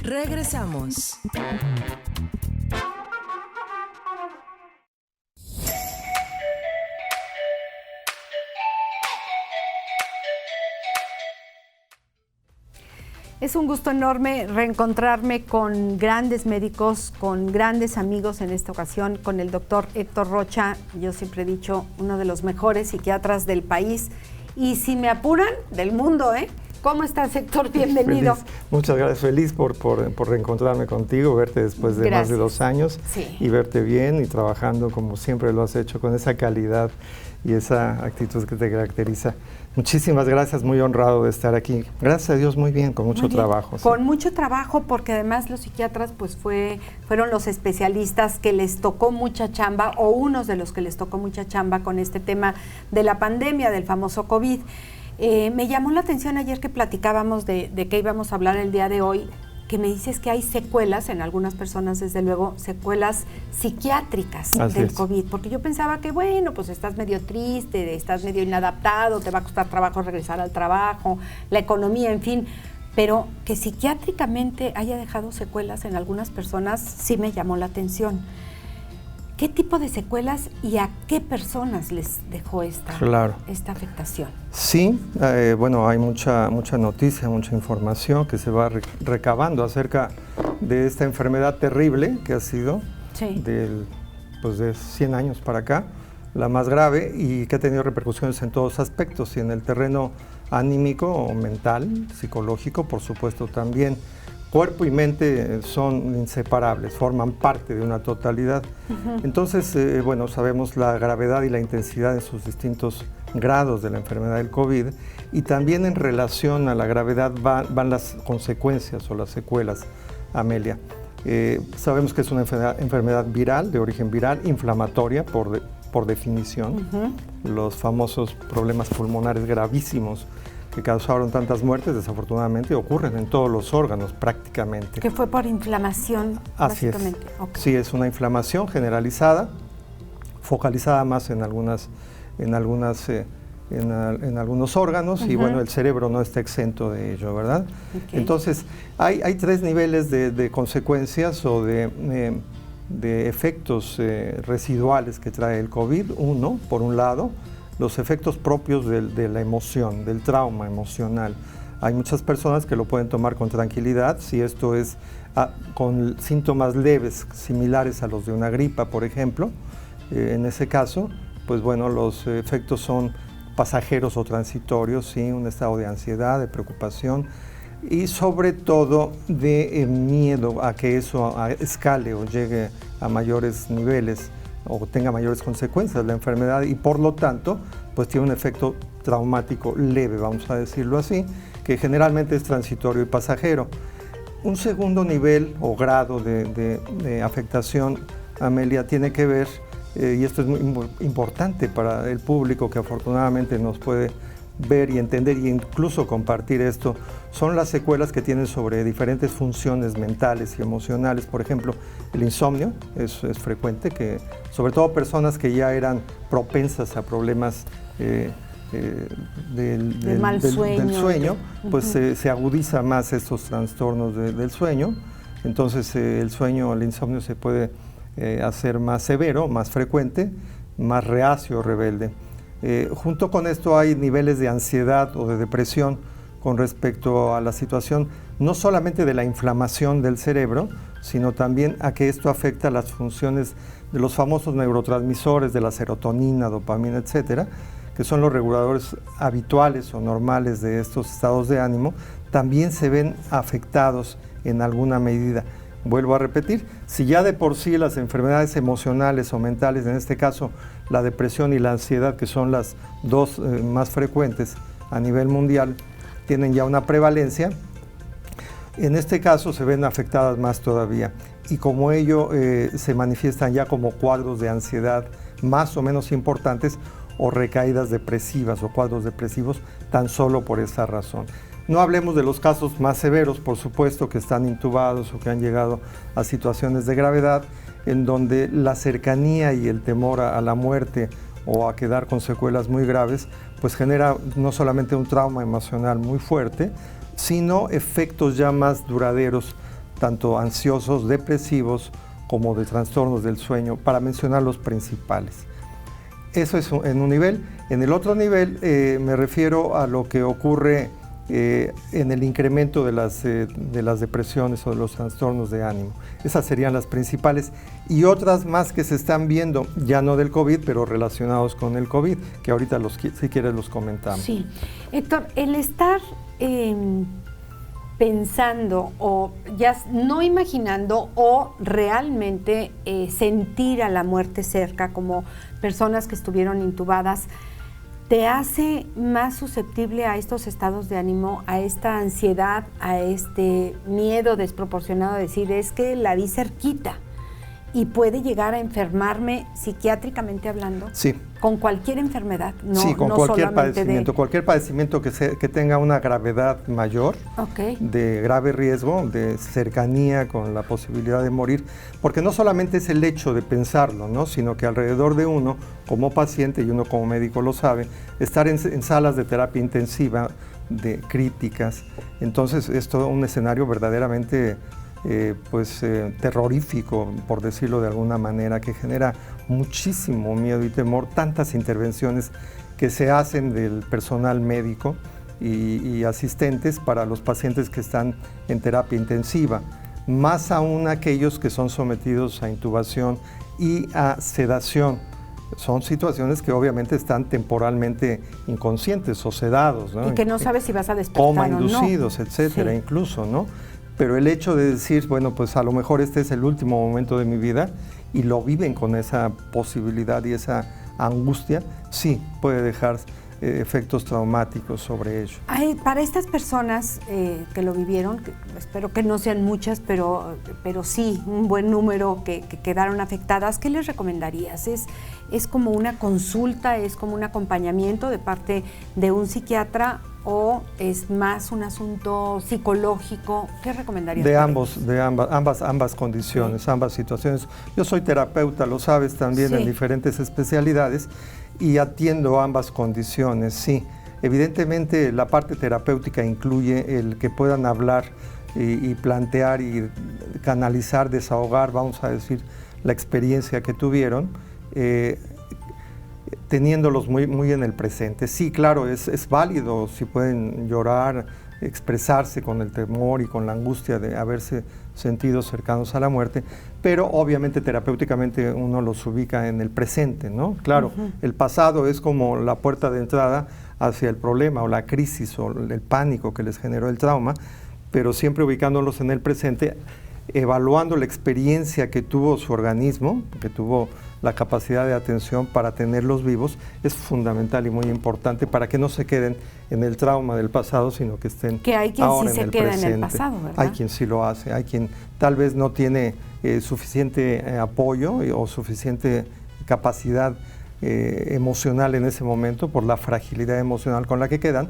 Regresamos. Es un gusto enorme reencontrarme con grandes médicos, con grandes amigos en esta ocasión, con el doctor Héctor Rocha, yo siempre he dicho, uno de los mejores psiquiatras del país y si me apuran, del mundo, ¿eh? ¿Cómo estás, Héctor? Bienvenido. Feliz. Muchas gracias, feliz por reencontrarme contigo, verte después de más de 2 años y verte bien y trabajando como siempre lo has hecho, con esa calidad y esa actitud que te caracteriza. Muchísimas gracias, muy honrado de estar aquí. Gracias a Dios, muy bien, con mucho trabajo. Con mucho trabajo, porque además los psiquiatras pues fueron los especialistas que les tocó mucha chamba, o unos de los que les tocó mucha chamba con este tema de la pandemia, del famoso COVID. Me llamó la atención ayer que platicábamos de qué íbamos a hablar el día de hoy, que me dices que hay secuelas, en algunas personas desde luego, secuelas psiquiátricas del COVID, porque yo pensaba que bueno, pues estás medio triste, estás medio inadaptado, te va a costar trabajo regresar al trabajo, la economía, en fin, pero que psiquiátricamente haya dejado secuelas en algunas personas sí me llamó la atención. ¿Qué tipo de secuelas y a qué personas les dejó esta afectación? Sí, bueno, hay mucha noticia, mucha información que se va recabando acerca de esta enfermedad terrible que ha sido de 100 años para acá, la más grave y que ha tenido repercusiones en todos aspectos y en el terreno anímico o mental, psicológico, por supuesto también. Cuerpo y mente son inseparables, forman parte de una totalidad. Entonces, bueno, sabemos la gravedad y la intensidad en sus distintos grados de la enfermedad del COVID y también en relación a la gravedad van las consecuencias o las secuelas, Amelia. Sabemos que es una enfermedad viral, de origen viral, inflamatoria por definición. Los famosos problemas pulmonares gravísimos que causaron tantas muertes, desafortunadamente, ocurren en todos los órganos prácticamente. ¿Que fue por inflamación? Así es. Sí, es una inflamación generalizada, focalizada más en algunos órganos y bueno, el cerebro no está exento de ello, ¿verdad? Entonces, hay 3 niveles de consecuencias o de efectos residuales que trae el COVID. Uno, por un lado, los efectos propios de la emoción, del trauma emocional. Hay muchas personas que lo pueden tomar con tranquilidad, si esto es con síntomas leves, similares a los de una gripa, por ejemplo. En ese caso, pues bueno, los efectos son pasajeros o transitorios, ¿sí? Un estado de ansiedad, de preocupación y sobre todo de miedo a que eso escale o llegue a mayores niveles o tenga mayores consecuencias la enfermedad y por lo tanto pues tiene un efecto traumático leve, vamos a decirlo así, que generalmente es transitorio y pasajero. Un segundo nivel o grado de afectación, Amelia, tiene que ver, y esto es muy importante para el público que afortunadamente nos puede ver y entender e incluso compartir esto, son las secuelas que tienen sobre diferentes funciones mentales y emocionales. Por ejemplo, el insomnio es frecuente, que sobre todo personas que ya eran propensas a problemas del sueño, pues se agudiza más estos trastornos del sueño. Entonces el insomnio se puede hacer más severo, más frecuente, más reacio, rebelde. Junto con esto hay niveles de ansiedad o de depresión con respecto a la situación, no solamente de la inflamación del cerebro, sino también a que esto afecta las funciones de los famosos neurotransmisores, de la serotonina, dopamina, etcétera, que son los reguladores habituales o normales de estos estados de ánimo, también se ven afectados en alguna medida. Vuelvo a repetir, si ya de por sí las enfermedades emocionales o mentales, en este caso la depresión y la ansiedad, que son las 2 más frecuentes a nivel mundial, tienen ya una prevalencia, en este caso se ven afectadas más todavía. Y como ello se manifiestan ya como cuadros de ansiedad más o menos importantes o recaídas depresivas o cuadros depresivos tan solo por esa razón. No hablemos de los casos más severos, por supuesto, que están intubados o que han llegado a situaciones de gravedad, en donde la cercanía y el temor a la muerte o a quedar con secuelas muy graves, pues genera no solamente un trauma emocional muy fuerte, sino efectos ya más duraderos, tanto ansiosos, depresivos, como de trastornos del sueño, para mencionar los principales. Eso es en un nivel. En el otro nivel me refiero a lo que ocurre en el incremento de las depresiones o de los trastornos de ánimo. Esas serían las principales, y otras más que se están viendo, ya no del COVID, pero relacionados con el COVID, que ahorita si quieres los comentamos. Sí. Héctor, el estar pensando o ya no imaginando o realmente sentir a la muerte cerca, como personas que estuvieron intubadas, ¿te hace más susceptible a estos estados de ánimo, a esta ansiedad, a este miedo desproporcionado de decir, es que la vi cerquita y puede llegar a enfermarme psiquiátricamente hablando? Sí. Con cualquier enfermedad, no, sí, con no cualquier padecimiento, cualquier padecimiento que tenga una gravedad mayor, de grave riesgo, de cercanía con la posibilidad de morir, porque no solamente es el hecho de pensarlo, ¿no?, sino que alrededor de uno, como paciente, y uno como médico lo sabe, estar en salas de terapia intensiva, de críticas, entonces es todo un escenario verdaderamente terrorífico, por decirlo de alguna manera, que genera muchísimo miedo y temor, tantas intervenciones que se hacen del personal médico y asistentes para los pacientes que están en terapia intensiva, más aún aquellos que son sometidos a intubación y a sedación. Son situaciones que obviamente están temporalmente inconscientes o sedados, ¿no? Y que no sabes si vas a despertar coma o no. inducidos, etcétera, sí. Incluso, ¿no? Pero el hecho de decir, bueno, pues a lo mejor este es el último momento de mi vida, y lo viven con esa posibilidad y esa angustia, sí, puede dejar efectos traumáticos sobre ello. Para estas personas que lo vivieron, espero que no sean muchas, pero sí, un buen número que quedaron afectadas, ¿qué les recomendarías? ¿Es como una consulta, es como un acompañamiento de parte de un psiquiatra, o es más un asunto psicológico? ¿Qué recomendarías? De ambas condiciones, sí. Ambas situaciones. Yo soy terapeuta, lo sabes también, sí. En diferentes especialidades, y atiendo ambas condiciones, sí. Evidentemente la parte terapéutica incluye el que puedan hablar y plantear y canalizar, desahogar, vamos a decir, la experiencia que tuvieron, teniéndolos muy en el presente. Sí, claro, es válido si pueden llorar, expresarse con el temor y con la angustia de haberse sentido cercanos a la muerte, pero obviamente terapéuticamente uno los ubica en el presente, ¿no? Claro, el pasado es como la puerta de entrada hacia el problema o la crisis o el pánico que les generó el trauma, pero siempre ubicándolos en el presente, evaluando la experiencia que tuvo su organismo, que tuvo la capacidad de atención para tenerlos vivos, es fundamental y muy importante para que no se queden en el trauma del pasado, sino que estén que hay quien ahora sí en se queda presente. En el pasado, ¿verdad? Hay quien sí lo hace, hay quien tal vez no tiene suficiente apoyo o suficiente capacidad emocional en ese momento por la fragilidad emocional con la que quedan,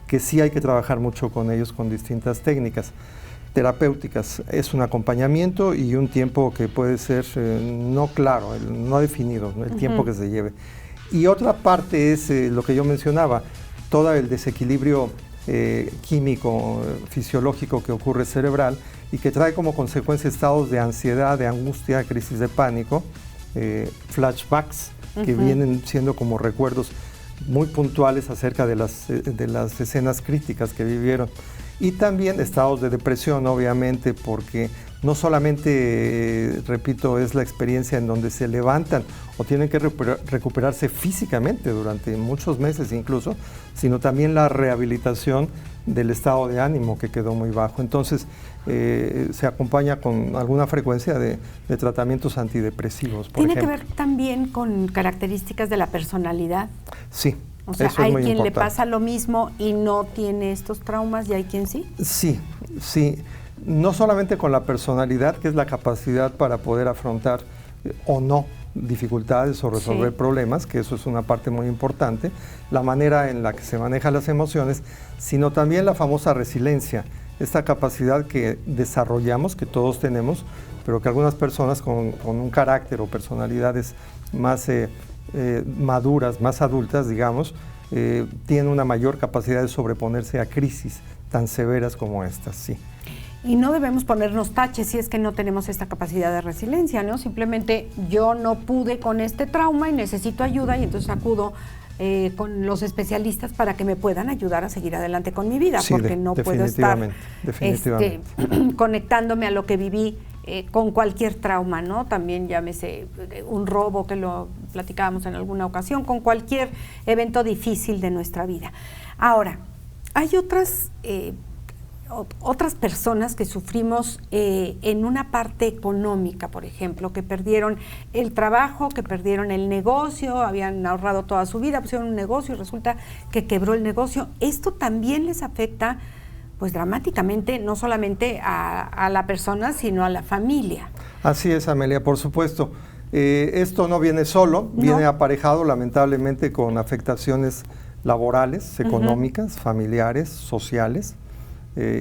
que sí hay que trabajar mucho con ellos con distintas técnicas terapéuticas. Es un acompañamiento y un tiempo que puede ser no claro, no definido, el tiempo que se lleve. Y otra parte es lo que yo mencionaba, todo el desequilibrio químico, fisiológico que ocurre cerebral y que trae como consecuencia estados de ansiedad, de angustia, crisis de pánico, flashbacks que vienen siendo como recuerdos muy puntuales acerca de las escenas críticas que vivieron. Y también estados de depresión, obviamente, porque no solamente, repito, es la experiencia en donde se levantan o tienen que recuperarse físicamente durante muchos meses incluso, sino también la rehabilitación del estado de ánimo que quedó muy bajo. Entonces, se acompaña con alguna frecuencia de tratamientos antidepresivos, por ejemplo. ¿Tiene que ver también con características de la personalidad? Sí. O sea, eso hay es muy quien importante. le pasa lo mismo y no tiene estos traumas, y hay quien sí. Sí, sí. No solamente con la personalidad, que es la capacidad para poder afrontar o no dificultades o resolver problemas, que eso es una parte muy importante, la manera en la que se manejan las emociones, sino también la famosa resiliencia, esta capacidad que desarrollamos, que todos tenemos, pero que algunas personas con un carácter o personalidades más maduras, más adultas, digamos, tienen una mayor capacidad de sobreponerse a crisis tan severas como estas, sí. Y no debemos ponernos taches si es que no tenemos esta capacidad de resiliencia, ¿no? Simplemente yo no pude con este trauma y necesito ayuda y entonces acudo con los especialistas para que me puedan ayudar a seguir adelante con mi vida, sí, porque no puedo estar conectándome a lo que viví con cualquier trauma, ¿no? También llámese un robo, que lo platicábamos en alguna ocasión, con cualquier evento difícil de nuestra vida. Ahora, hay otras personas que sufrimos en una parte económica, por ejemplo, que perdieron el trabajo, que perdieron el negocio, habían ahorrado toda su vida, pusieron un negocio y resulta que quebró el negocio. Esto también les afecta pues dramáticamente, no solamente a la persona, sino a la familia. Así es, Amelia, por supuesto. Esto no viene solo, viene aparejado lamentablemente con afectaciones laborales, económicas, familiares, sociales,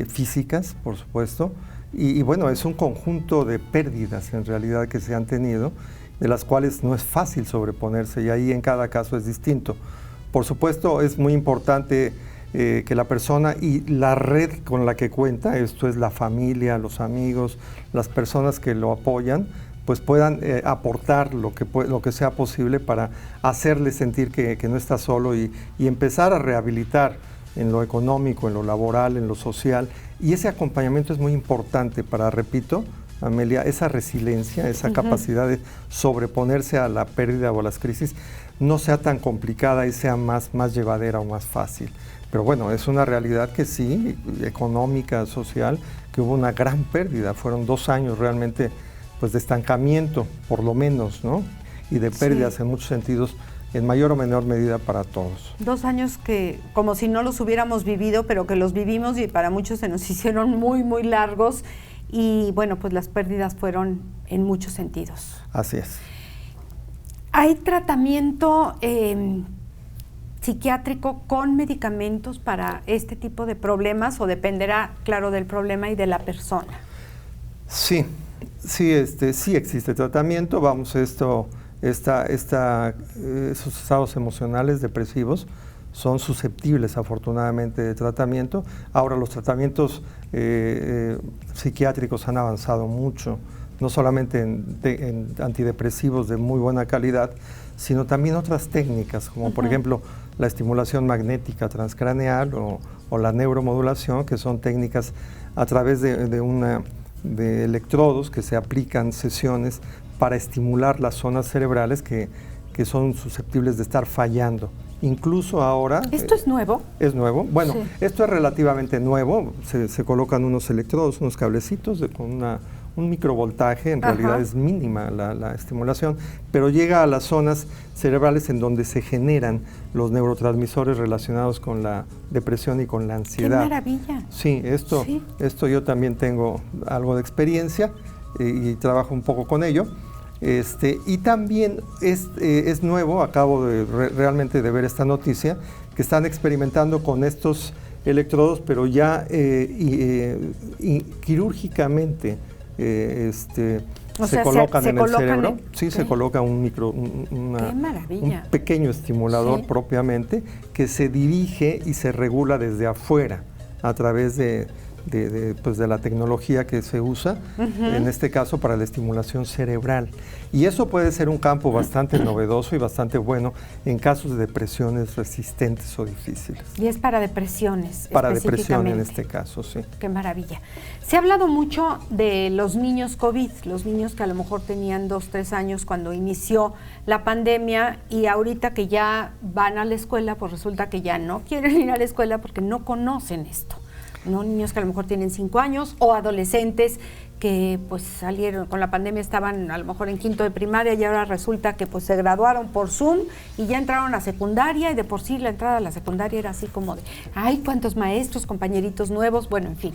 físicas, por supuesto, y bueno, es un conjunto de pérdidas en realidad que se han tenido, de las cuales no es fácil sobreponerse, y ahí en cada caso es distinto. Por supuesto, es muy importante que la persona y la red con la que cuenta, esto es la familia, los amigos, las personas que lo apoyan, pues puedan aportar lo que sea posible para hacerle sentir que no está solo y empezar a rehabilitar en lo económico, en lo laboral, en lo social, y ese acompañamiento es muy importante para, repito, Amelia, esa resiliencia, esa capacidad de sobreponerse a la pérdida o a las crisis, no sea tan complicada y sea más llevadera o más fácil. Pero bueno, es una realidad que sí, económica, social, que hubo una gran pérdida, fueron 2 años realmente pues de estancamiento, por lo menos, ¿no? Y de pérdidas en muchos sentidos, en mayor o menor medida para todos. 2 años que como si no los hubiéramos vivido, pero que los vivimos y para muchos se nos hicieron muy largos y bueno, pues las pérdidas fueron en muchos sentidos. Así es. ¿Hay tratamiento psiquiátrico con medicamentos para este tipo de problemas o dependerá, claro, del problema y de la persona? Sí, sí existe tratamiento, esos estados emocionales depresivos son susceptibles afortunadamente de tratamiento. Ahora los tratamientos psiquiátricos han avanzado mucho, no solamente en antidepresivos de muy buena calidad, sino también otras técnicas, como por ejemplo la estimulación magnética transcraneal o la neuromodulación, que son técnicas a través de electrodos que se aplican sesiones para estimular las zonas cerebrales que son susceptibles de estar fallando. Incluso ahora... ¿Esto es nuevo? Es nuevo. Bueno, sí. Esto es relativamente nuevo. Se colocan unos electrodos, unos cablecitos con un microvoltaje, en realidad es mínima la estimulación, pero llega a las zonas cerebrales en donde se generan los neurotransmisores relacionados con la depresión y con la ansiedad. ¡Qué maravilla! Sí, esto yo también tengo algo de experiencia y trabajo un poco con ello. Y también es nuevo, acabo realmente de ver esta noticia, que están experimentando con estos electrodos, pero ya quirúrgicamente se colocan en el cerebro. Sí, se coloca un pequeño estimulador propiamente que se dirige y se regula desde afuera a través de la tecnología que se usa, en este caso para la estimulación cerebral. Y eso puede ser un campo bastante novedoso y bastante bueno en casos de depresiones resistentes o difíciles. Y es para depresiones. Para depresión en este caso, sí. Qué maravilla. Se ha hablado mucho de los niños COVID, los niños que a lo mejor tenían 2, 3 años cuando inició la pandemia y ahorita que ya van a la escuela, pues resulta que ya no quieren ir a la escuela porque no conocen esto. ¿No? Niños que a lo mejor tienen 5 años o adolescentes que pues salieron con la pandemia, estaban a lo mejor en 5º de primaria y ahora resulta que pues se graduaron por Zoom y ya entraron a secundaria y de por sí la entrada a la secundaria era así como de ¡ay, cuántos maestros, compañeritos nuevos! Bueno, en fin.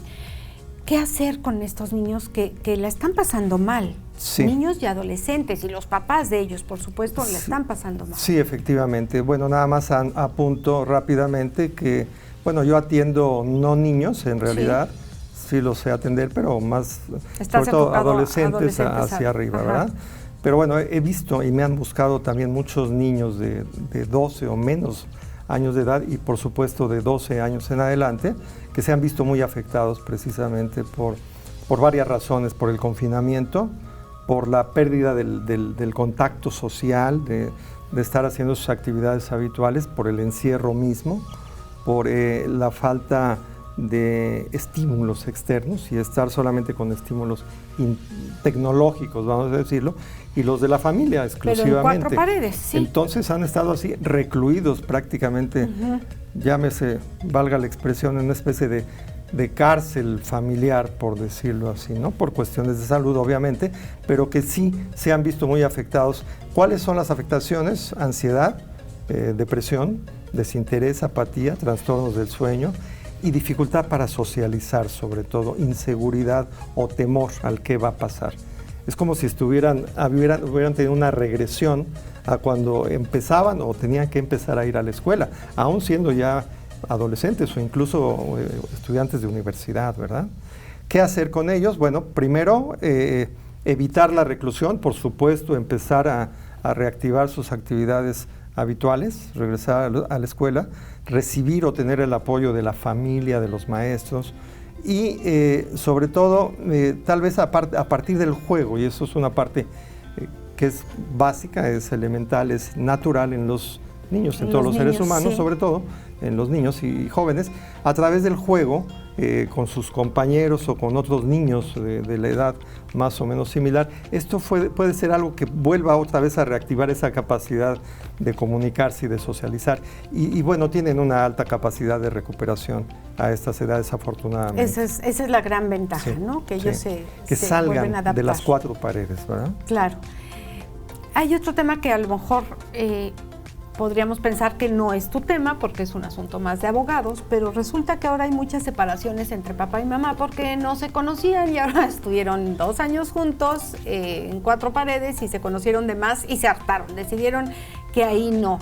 ¿Qué hacer con estos niños que la están pasando mal? Sí. Niños y adolescentes y los papás de ellos, por supuesto, la están pasando mal. Sí, efectivamente. Bueno, nada más apunto rápidamente que bueno, yo atiendo no niños, en realidad, sí los sé atender, pero más, sobre todo adolescentes hacia arriba, ¿verdad? Pero bueno, he visto y me han buscado también muchos niños de 12 o menos años de edad y por supuesto de 12 años en adelante, que se han visto muy afectados precisamente por varias razones, por el confinamiento, por la pérdida del contacto social, de estar haciendo sus actividades habituales, por el encierro mismo, por la falta de estímulos externos y estar solamente con estímulos tecnológicos, vamos a decirlo, y los de la familia exclusivamente. Pero en 4 paredes, sí. Entonces han estado así recluidos prácticamente, llámese, valga la expresión, en una especie de cárcel familiar, por decirlo así, ¿no? Por cuestiones de salud, obviamente, pero que sí se han visto muy afectados. ¿Cuáles son las afectaciones? Ansiedad, depresión, desinterés, apatía, trastornos del sueño y dificultad para socializar, sobre todo, inseguridad o temor al qué va a pasar. Es como si hubieran tenido una regresión a cuando empezaban o tenían que empezar a ir a la escuela, aún siendo ya adolescentes o incluso estudiantes de universidad, ¿verdad? ¿Qué hacer con ellos? Bueno, primero, evitar la reclusión, por supuesto, empezar a reactivar sus actividades habituales, regresar a la escuela, recibir o tener el apoyo de la familia, de los maestros y sobre todo tal vez a partir del juego, y eso es una parte que es básica, es elemental, es natural en los niños, en todos los seres humanos, sí, sobre todo en los niños y jóvenes, a través del juego con sus compañeros o con otros niños de la edad más o menos similar. Esto puede ser algo que vuelva otra vez a reactivar esa capacidad de comunicarse y de socializar. Y bueno, tienen una alta capacidad de recuperación a estas edades, afortunadamente. Esa es la gran ventaja, sí, ¿no? Que ellos sí, se salgan adaptar de las 4 paredes, ¿verdad? Claro. Hay otro tema que a lo mejor podríamos pensar que no es tu tema porque es un asunto más de abogados, pero resulta que ahora hay muchas separaciones entre papá y mamá porque no se conocían y ahora estuvieron 2 años juntos en 4 paredes y se conocieron de más y se hartaron, decidieron que ahí no.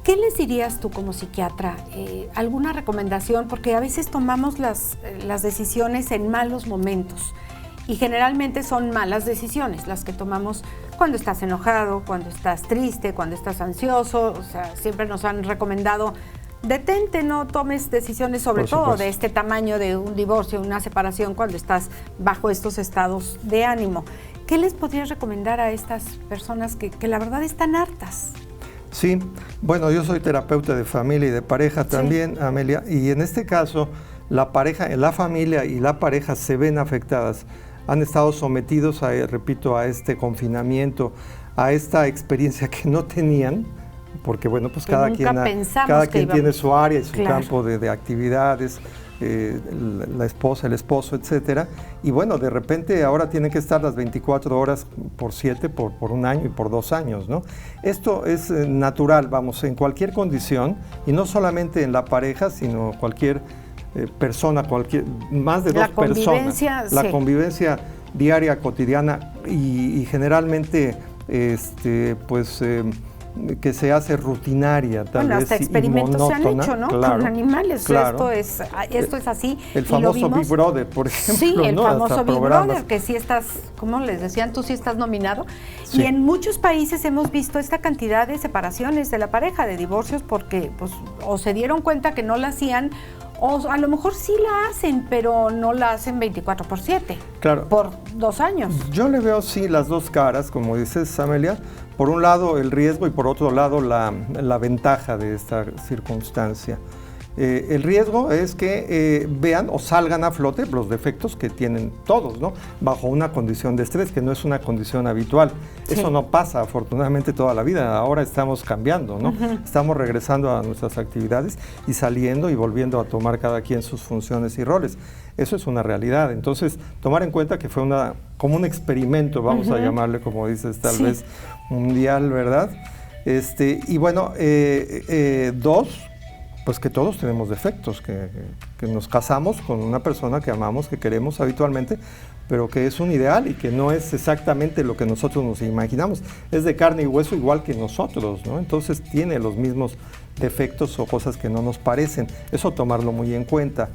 ¿Qué les dirías tú como psiquiatra? ¿Alguna recomendación? Porque a veces tomamos las decisiones en malos momentos. Y generalmente son malas decisiones las que tomamos cuando estás enojado, cuando estás triste, cuando estás ansioso. O sea, siempre nos han recomendado, detente, no tomes decisiones, sobre todo de este tamaño, de un divorcio, una separación, cuando estás bajo estos estados de ánimo. ¿Qué les podrías recomendar a estas personas que la verdad están hartas? Sí, bueno, yo soy terapeuta de familia y de pareja también, sí, Amelia, y en este caso la pareja, la familia y la pareja se ven afectadas. Han estado sometidos, repito, a este confinamiento, a esta experiencia que no tenían, porque bueno, pues cada quien tiene su área y su campo de actividades, la esposa, el esposo, etcétera, y bueno, de repente ahora tienen que estar las 24 horas por 7, por 1 año y por 2 años, ¿no? Esto es natural, vamos, en cualquier condición, y no solamente en la pareja, sino cualquier persona, más de 2 personas. La convivencia diaria, cotidiana y generalmente que se hace rutinaria, tal vez, hasta experimentos se han hecho, ¿no? Claro, con animales, claro. Esto es así. El famoso Big Brother, por ejemplo. Sí, el famoso hasta Big programas. Brother, que sí estás, ¿cómo les decían? Tú sí estás nominado. Sí. Y en muchos países hemos visto esta cantidad de separaciones de la pareja, de divorcios, porque pues o se dieron cuenta que no la hacían, o a lo mejor sí la hacen, pero no la hacen 24/7, claro, por 2 años. Yo le veo sí las 2 caras, como dices, Amelia. Por un lado el riesgo y por otro lado la ventaja de esta circunstancia. El riesgo es que vean o salgan a flote los defectos que tienen todos, ¿no? Bajo una condición de estrés, que no es una condición habitual. Sí. Eso no pasa afortunadamente toda la vida, ahora estamos cambiando, ¿no? Estamos regresando a nuestras actividades y saliendo y volviendo a tomar cada quien sus funciones y roles. Eso es una realidad, entonces tomar en cuenta que fue como un experimento, vamos a llamarle, como dices, tal vez mundial, ¿verdad? Y bueno, 2, pues que todos tenemos defectos, que nos casamos con una persona que amamos, que queremos habitualmente, pero que es un ideal y que no es exactamente lo que nosotros nos imaginamos. Es de carne y hueso igual que nosotros, ¿no? Entonces tiene los mismos defectos o cosas que no nos parecen. Eso tomarlo muy en cuenta.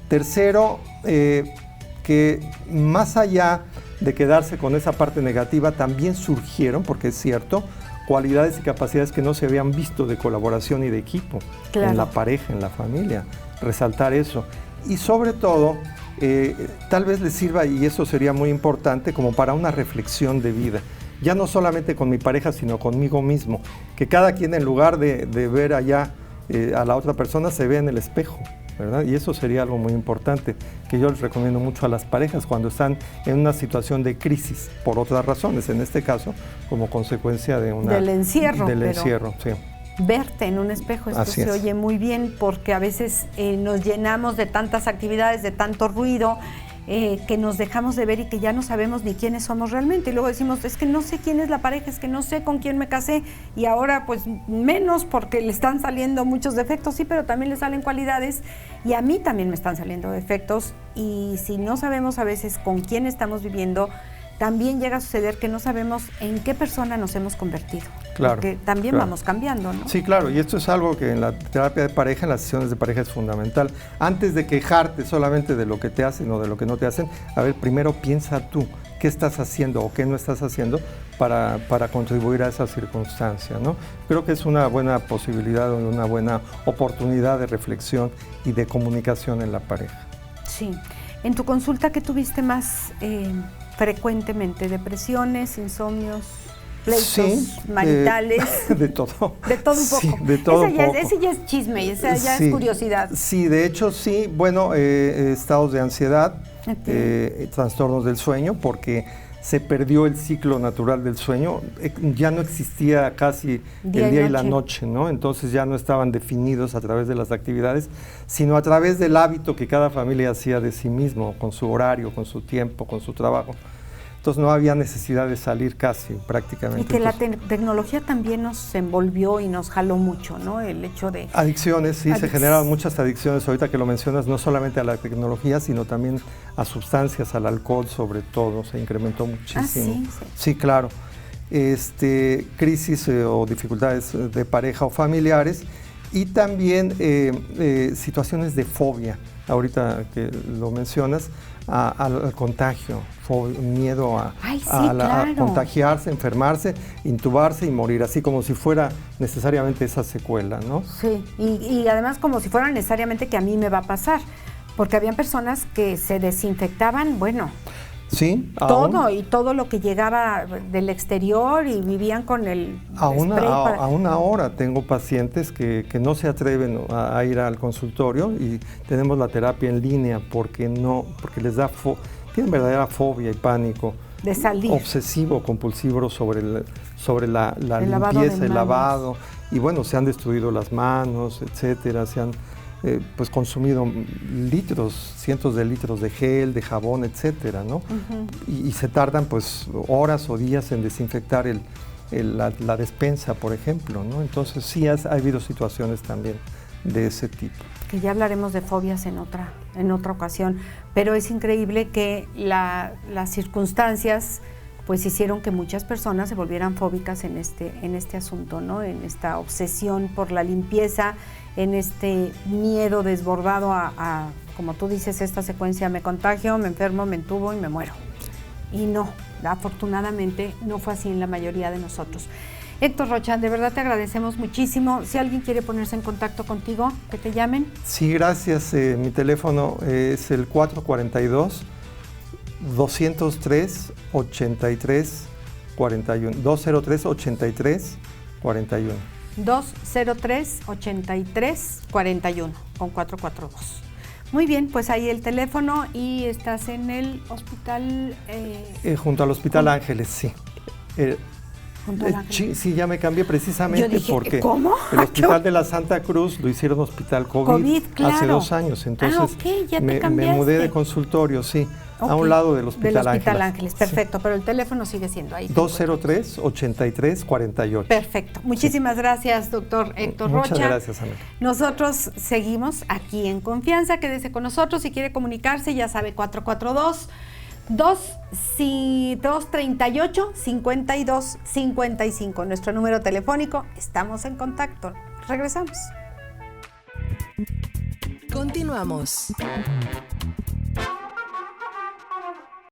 Tercero, que más allá de quedarse con esa parte negativa, también surgieron, porque es cierto, cualidades y capacidades que no se habían visto de colaboración y de equipo en la pareja, en la familia. Resaltar eso. Y sobre todo, tal vez les sirva, y eso sería muy importante, como para una reflexión de vida. Ya no solamente con mi pareja, sino conmigo mismo. Que cada quien, en lugar de ver allá a la otra persona, se vea en el espejo, ¿verdad? Y eso sería algo muy importante, que yo les recomiendo mucho a las parejas cuando están en una situación de crisis, por otras razones, en este caso, como consecuencia de del encierro. Del encierro, sí. Verte en un espejo, esto se oye muy bien, porque a veces nos llenamos de tantas actividades, de tanto ruido, que nos dejamos de ver y que ya no sabemos ni quiénes somos realmente. Y luego decimos, es que no sé quién es la pareja, es que no sé con quién me casé, y ahora pues menos, porque le están saliendo muchos defectos, sí, pero también le salen cualidades, y a mí también me están saliendo defectos, y si no sabemos a veces con quién estamos viviendo, también llega a suceder que no sabemos en qué persona nos hemos convertido. Claro. Porque también vamos cambiando, ¿no? Sí, claro, y esto es algo que en la terapia de pareja, en las sesiones de pareja es fundamental. Antes de quejarte solamente de lo que te hacen o de lo que no te hacen, a ver, primero piensa tú, qué estás haciendo o qué no estás haciendo para contribuir a esa circunstancia, ¿no? Creo que es una buena posibilidad, una buena oportunidad de reflexión y de comunicación en la pareja. Sí. En tu consulta, ¿qué tuviste más frecuentemente? ¿Depresiones, insomnios, pleitos maritales? De todo. De todo un poco. Sí, de todo un poco. Ese ya es chisme, esa ya es curiosidad. Sí, de hecho sí. Bueno, estados de ansiedad, trastornos del sueño, porque se perdió el ciclo natural del sueño. Ya no existía casi el día y la noche, ¿no? Entonces ya no estaban definidos a través de las actividades, sino a través del hábito que cada familia hacía de sí mismo, con su horario, con su tiempo, con su trabajo. Entonces no había necesidad de salir casi, prácticamente. Y que la tecnología también nos envolvió y nos jaló mucho, ¿no? El hecho de... Adicciones, sí, se generaron muchas adicciones, ahorita que lo mencionas, no solamente a la tecnología, sino también a sustancias, al alcohol sobre todo, se incrementó muchísimo. Sí. Sí, claro. Crisis o dificultades de pareja o familiares, y también situaciones de fobia, ahorita que lo mencionas, al contagio, miedo a contagiarse, enfermarse, intubarse y morir, así como si fuera necesariamente esa secuela, ¿no? Sí, y además como si fuera necesariamente que a mí me va a pasar, porque habían personas que se desinfectaban, bueno, sí, todo lo que llegaba del exterior, y vivían con el aún ahora tengo pacientes que no se atreven a ir al consultorio, y tenemos la terapia en línea porque les da tienen verdadera fobia y pánico de salir, obsesivo compulsivo sobre la limpieza, el lavado, y bueno, se han destruido las manos, etcétera, se han pues consumido cientos de litros de gel, de jabón, etcétera, ¿no? Y se tardan pues horas o días en desinfectar la despensa, por ejemplo, ¿no? Entonces sí ha habido situaciones también de ese tipo. Que ya hablaremos de fobias en otra ocasión, pero es increíble que las circunstancias pues hicieron que muchas personas se volvieran fóbicas en este asunto, ¿no? En esta obsesión por la limpieza, en este miedo desbordado a, como tú dices, esta secuencia: me contagio, me enfermo, me entubo y me muero. Y no, afortunadamente no fue así en la mayoría de nosotros. Héctor Rocha, de verdad te agradecemos muchísimo. Si alguien quiere ponerse en contacto contigo, que te llamen. Sí, gracias. Mi teléfono es el 442-203-8341. 203-8341. 203-8341 con 442. Muy bien, pues ahí el teléfono. Y estás en el hospital... junto al Hospital Ángeles, sí. Sí, ya me cambié precisamente. Yo dije, porque ¿cómo? El Hospital de la Santa Cruz lo hicieron hospital COVID claro. Hace 2 años. Entonces ya me mudé de consultorio, sí, a un lado del Hospital Ángeles. Perfecto, sí. Pero el teléfono sigue siendo ahí. 203-8348. Perfecto. Muchísimas gracias, doctor Héctor Rocha. Muchas gracias, Ana. Nosotros seguimos aquí en confianza. Quédese con nosotros. Si quiere comunicarse, ya sabe, 442-238-5255, nuestro número telefónico. Estamos en contacto. Regresamos. Continuamos.